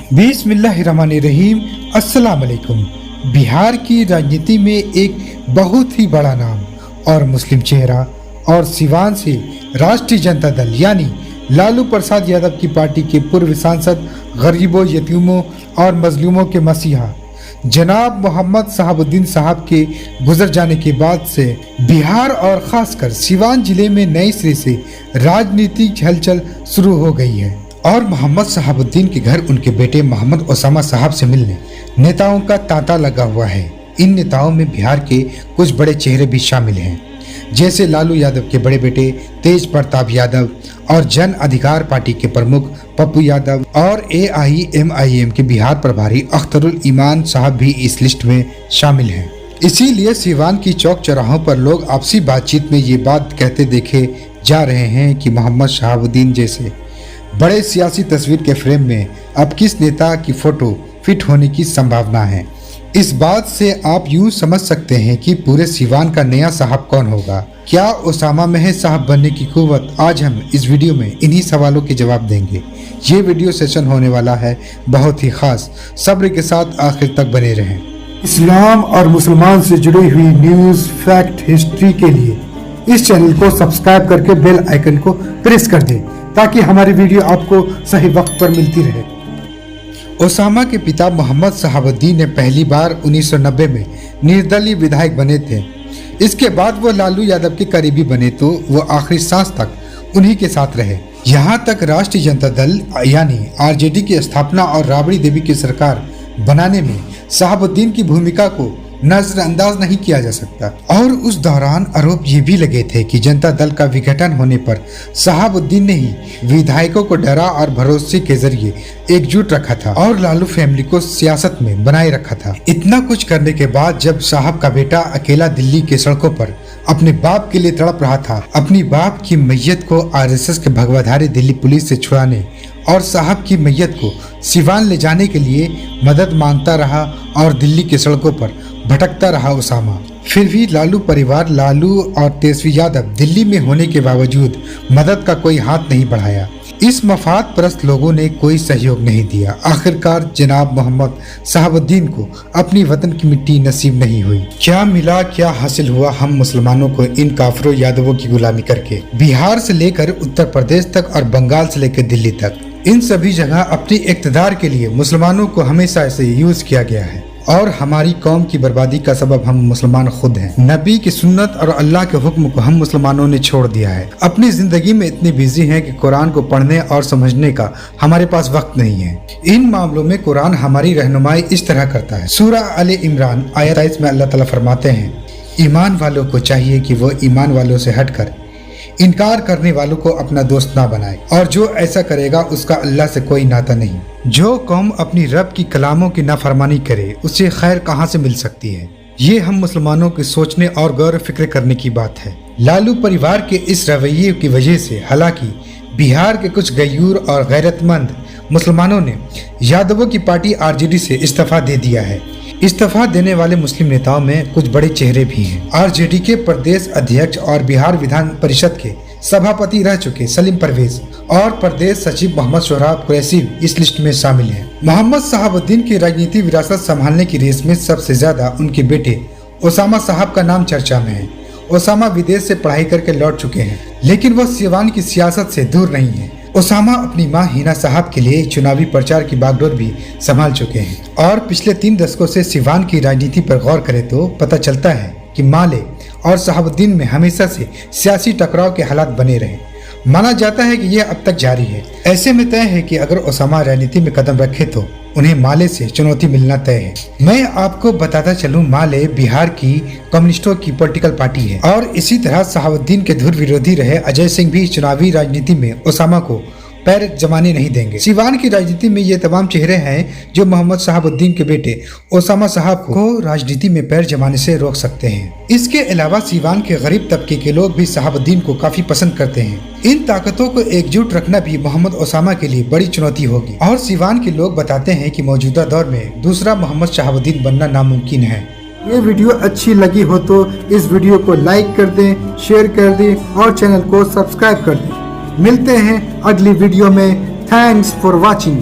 बिस्मिल्लाहिर्रहमानिर्रहीम। अस्सलाम वालेकुम। बिहार की राजनीति में एक बहुत ही बड़ा नाम और मुस्लिम चेहरा और सिवान से राष्ट्रीय जनता दल यानी लालू प्रसाद यादव की पार्टी के पूर्व सांसद, गरीबों, यतीमों और मजलूमों के मसीहा जनाब मोहम्मद शहाबुद्दीन साहब के गुजर जाने के बाद से बिहार और खासकर सिवान जिले में नए सिरे से राजनीतिक हलचल शुरू हो गई है और मोहम्मद शहाबुद्दीन के घर उनके बेटे मोहम्मद ओसामा साहब से मिलने नेताओं का तांता लगा हुआ है। इन नेताओं में बिहार के कुछ बड़े चेहरे भी शामिल हैं, जैसे लालू यादव के बड़े बेटे तेज प्रताप यादव और जन अधिकार पार्टी के प्रमुख पप्पू यादव और AIMIM के बिहार प्रभारी अख्तरुल ईमान साहब भी इस लिस्ट में शामिल हैं। इसीलिए सिवान की चौक चौराहों पर लोग आपसी बातचीत में ये बात कहते देखे जा रहे हैं कि मोहम्मद शहाबुद्दीन जैसे बड़े सियासी तस्वीर के फ्रेम में अब किस नेता की फोटो फिट होने की संभावना है। इस बात से आप यूं समझ सकते हैं कि पूरे सिवान का नया साहब कौन होगा। क्या ओसामा में है साहब बनने की कुव्वत? आज हम इस वीडियो में इन्हीं सवालों के जवाब देंगे। ये वीडियो सेशन होने वाला है बहुत ही खास, सब्र के साथ आखिर तक बने रहें। इस्लाम और मुसलमान से जुड़ी हुई न्यूज, फैक्ट, हिस्ट्री के लिए इस चैनल को सब्सक्राइब करके बेल आइकन को प्रेस कर दें ताकि हमारी वीडियो आपको सही वक्त पर मिलती रहे। ओसामा के पिता मोहम्मद शहाबुद्दीन ने पहली बार 1990 में निर्दलीय विधायक बने थे। इसके बाद वो लालू यादव के करीबी बने तो वो आखिरी सांस तक उन्हीं के साथ रहे। यहाँ तक राष्ट्रीय जनता दल यानी RJD की स्थापना और राबड़ी देवी की सरकार बनाने में शहाबुद्दीन की भूमिका को नजरअंदाज नहीं किया जा सकता। और उस दौरान आरोप ये भी लगे थे कि जनता दल का विघटन होने पर शहाबुद्दीन ने ही विधायकों को डरा और भरोसे के जरिए एकजुट रखा था और लालू फैमिली को सियासत में बनाए रखा था। इतना कुछ करने के बाद जब साहब का बेटा अकेला दिल्ली के सड़कों पर अपने बाप के लिए तड़प रहा था, अपनी बाप की मैयत को RSS के भगवाधारी दिल्ली पुलिस से छुड़ाने और साहब की मैयत को सिवान ले जाने के लिए मदद मांगता रहा और दिल्ली के सड़कों पर भटकता रहा ओसामा। फिर भी लालू परिवार, लालू और तेजस्वी यादव दिल्ली में होने के बावजूद मदद का कोई हाथ नहीं बढ़ाया। इस मफाद परस्त लोगों ने कोई सहयोग नहीं दिया। आखिरकार जनाब मोहम्मद शहाबुद्दीन को अपनी वतन की मिट्टी नसीब नहीं हुई। क्या मिला, क्या हासिल हुआ हम मुसलमानों को इन काफिरों यादवों की गुलामी करके? बिहार से लेकर उत्तर प्रदेश तक और बंगाल से लेकर दिल्ली तक इन सभी जगह अपनी इक़्तिदार के लिए मुसलमानों को हमेशा से यूज किया गया है और हमारी कौम की बर्बादी का सबब हम मुसलमान खुद हैं। नबी की सुन्नत और अल्लाह के हुक्म को हम मुसलमानों ने छोड़ दिया है। अपनी जिंदगी में इतने बिजी हैं कि कुरान को पढ़ने और समझने का हमारे पास वक्त नहीं है। इन मामलों में कुरान हमारी रहनुमाई इस तरह करता है। सूरा अल इमरान आयत 23 में अल्लाह ताला फरमाते हैं, ईमान वालों को चाहिए कि वो ईमान वालों से हटकर इनकार करने वालों को अपना दोस्त ना बनाए और जो ऐसा करेगा उसका अल्लाह से कोई नाता नहीं। जो कौम अपनी रब की कलामों की नाफरमानी करे उसे खैर कहाँ से मिल सकती है? ये हम मुसलमानों के सोचने और गौर फिक्र करने की बात है। लालू परिवार के इस रवैये की वजह से हालांकि बिहार के कुछ गयूर और गैरतमंद मुसलमानों ने यादवों की पार्टी RJD से इस्तीफा दे दिया है। इस्तीफा देने वाले मुस्लिम नेताओं में कुछ बड़े चेहरे भी हैं। RJD के प्रदेश अध्यक्ष और बिहार विधान परिषद के सभापति रह चुके सलीम परवेज और प्रदेश सचिव मोहम्मद सोहराब कुरैशी इस लिस्ट में शामिल हैं। मोहम्मद शहाबुद्दीन की राजनीतिक विरासत संभालने की रेस में सबसे ज्यादा उनके बेटे ओसामा साहब का नाम चर्चा में है। ओसामा विदेश से पढ़ाई करके लौट चुके हैं, लेकिन वह सिवान की सियासत से दूर नहीं है। ओसामा अपनी मां हिना साहब के लिए चुनावी प्रचार की बागडोर भी संभाल चुके हैं और पिछले 3 दशकों से सिवान की राजनीति पर गौर करें तो पता चलता है कि माले और शहाबुद्दीन में हमेशा से सियासी टकराव के हालात बने रहे। माना जाता है कि यह अब तक जारी है। ऐसे में तय है कि अगर ओसामा राजनीति में कदम रखे तो उन्हें माले से चुनौती मिलना तय है। मैं आपको बताता चलूं, माले बिहार की कम्युनिस्टों की पॉलिटिकल पार्टी है और इसी तरह शहाबुद्दीन के धुर विरोधी रहे अजय सिंह भी चुनावी राजनीति में ओसामा को पैर जमाने नहीं देंगे। सिवान की राजनीति में ये तमाम चेहरे हैं जो मोहम्मद शहाबुद्दीन के बेटे ओसामा साहब को राजनीति में पैर जमाने से रोक सकते हैं। इसके अलावा सिवान के गरीब तबके के लोग भी शहाबुद्दीन को काफी पसंद करते हैं। इन ताकतों को एकजुट रखना भी मोहम्मद ओसामा के लिए बड़ी चुनौती होगी और सिवान के लोग बताते हैं कि मौजूदा दौर में दूसरा मोहम्मद शहाबुद्दीन बनना नामुमकिन है। ये वीडियो अच्छी लगी हो तो इस वीडियो को लाइक कर दें, शेयर कर दें और चैनल को सब्सक्राइब कर दें। मिलते हैं अगली वीडियो में। Thanks for watching.